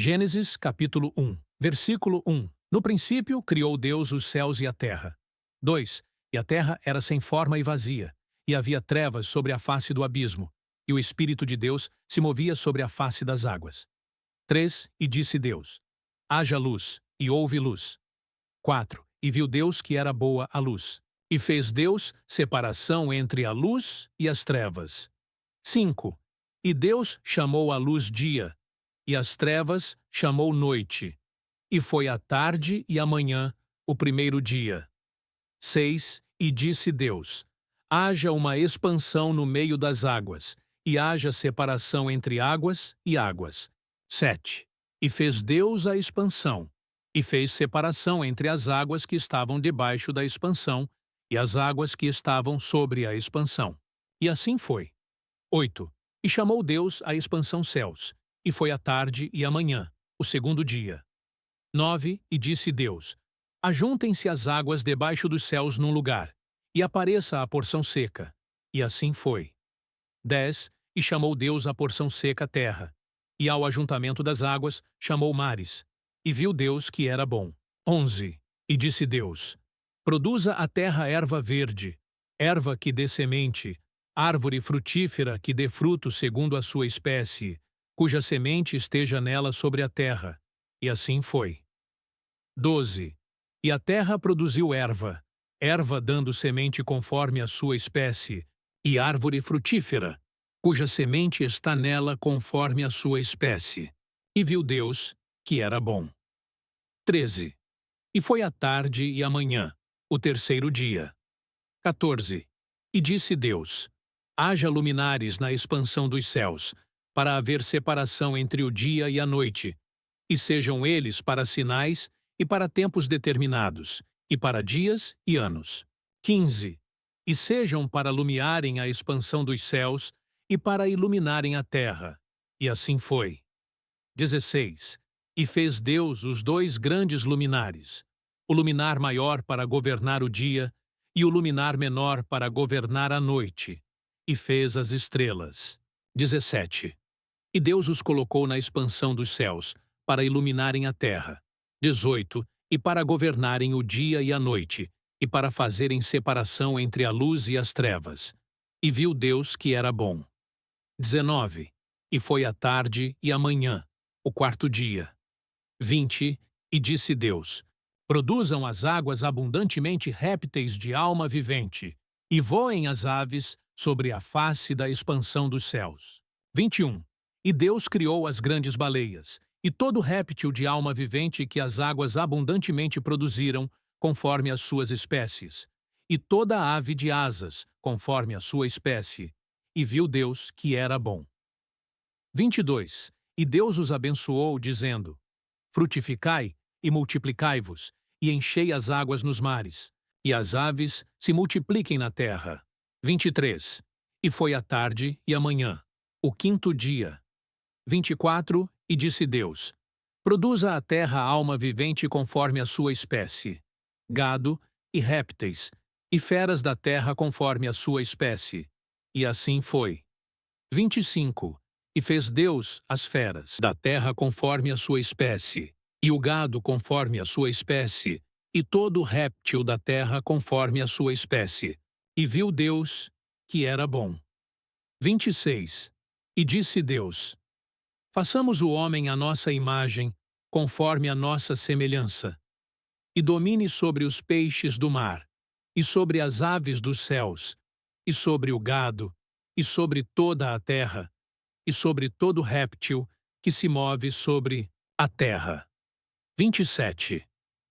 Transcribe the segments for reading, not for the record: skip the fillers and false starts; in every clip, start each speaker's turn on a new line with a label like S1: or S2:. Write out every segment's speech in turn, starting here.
S1: Gênesis, capítulo 1, versículo 1. No princípio, criou Deus os céus e a terra. 2. E a terra era sem forma e vazia, e havia trevas sobre a face do abismo, e o Espírito de Deus se movia sobre a face das águas. 3. E disse Deus: haja luz, e houve luz. 4. E viu Deus que era boa a luz. E fez Deus separação entre a luz e as trevas. 5. E Deus chamou a luz dia, e as trevas chamou noite. E foi a tarde e a manhã, o primeiro dia. 6. E disse Deus: haja uma expansão no meio das águas, e haja separação entre águas e águas. 7. E fez Deus a expansão, e fez separação entre as águas que estavam debaixo da expansão e as águas que estavam sobre a expansão. E assim foi. 8. E chamou Deus a expansão céus, e foi a tarde e a manhã, o segundo dia. 9. E disse Deus: ajuntem-se as águas debaixo dos céus num lugar, e apareça a porção seca. E assim foi. 10. E chamou Deus a porção seca terra, e ao ajuntamento das águas chamou mares. E viu Deus que era bom. 11. E disse Deus: produza a terra erva verde, erva que dê semente, árvore frutífera que dê fruto segundo a sua espécie, cuja semente esteja nela sobre a terra. E assim foi. 12. E a terra produziu erva, erva dando semente conforme a sua espécie, e árvore frutífera, cuja semente está nela conforme a sua espécie. E viu Deus que era bom. 13. E foi a tarde e a manhã, o terceiro dia. 14. E disse Deus: haja luminares na expansão dos céus, para haver separação entre o dia e a noite, e sejam eles para sinais e para tempos determinados, e para dias e anos. 15. E sejam para lumiarem a expansão dos céus e para iluminarem a terra. E assim foi. 16. E fez Deus os dois grandes luminares, o luminar maior para governar o dia e o luminar menor para governar a noite, e fez as estrelas. 17. E Deus os colocou na expansão dos céus, para iluminarem a terra. 18. E para governarem o dia e a noite, e para fazerem separação entre a luz e as trevas. E viu Deus que era bom. 19. E foi a tarde e a manhã, o quarto dia. 20. E disse Deus: produzam as águas abundantemente répteis de alma vivente, e voem as aves sobre a face da expansão dos céus. 21. E Deus criou as grandes baleias, e todo réptil de alma vivente que as águas abundantemente produziram, conforme as suas espécies, e toda ave de asas, conforme a sua espécie. E viu Deus que era bom. 22. E Deus os abençoou, dizendo: frutificai e multiplicai-vos, e enchei as águas nos mares, e as aves se multipliquem na terra. 23. E foi a tarde e a manhã, o quinto dia. 24. E disse Deus: produza a terra alma vivente conforme a sua espécie, gado e répteis, e feras da terra conforme a sua espécie. E assim foi. 25. E fez Deus as feras da terra conforme a sua espécie, e o gado conforme a sua espécie, e todo réptil da terra conforme a sua espécie. E viu Deus que era bom. 26. E disse Deus: façamos o homem à nossa imagem, conforme a nossa semelhança, e domine sobre os peixes do mar, e sobre as aves dos céus, e sobre o gado, e sobre toda a terra, e sobre todo réptil que se move sobre a terra. 27.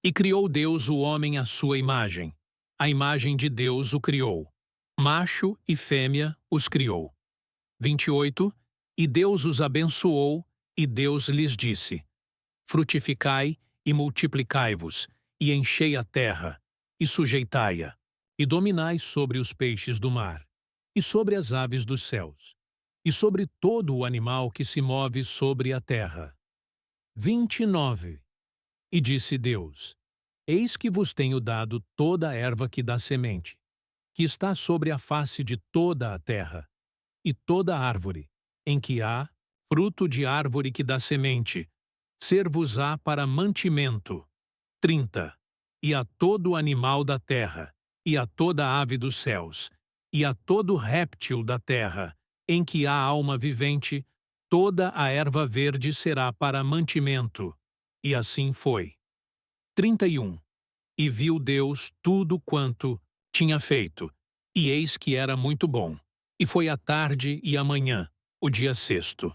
S1: E criou Deus o homem à sua imagem. A imagem de Deus o criou. Macho e fêmea os criou. 28. E Deus os abençoou, e Deus lhes disse: frutificai e multiplicai-vos, e enchei a terra, e sujeitai-a, e dominai sobre os peixes do mar, e sobre as aves dos céus, e sobre todo o animal que se move sobre a terra. 29. E disse Deus: eis que vos tenho dado toda a erva que dá semente, que está sobre a face de toda a terra, e toda árvore, em que há fruto de árvore que dá semente, ser-vos-á para mantimento. 30. E a todo animal da terra, e a toda ave dos céus, e a todo réptil da terra, em que há alma vivente, toda a erva verde será para mantimento. E assim foi. 31. E viu Deus tudo quanto tinha feito, e eis que era muito bom. E foi a tarde e a manhã, o dia sexto.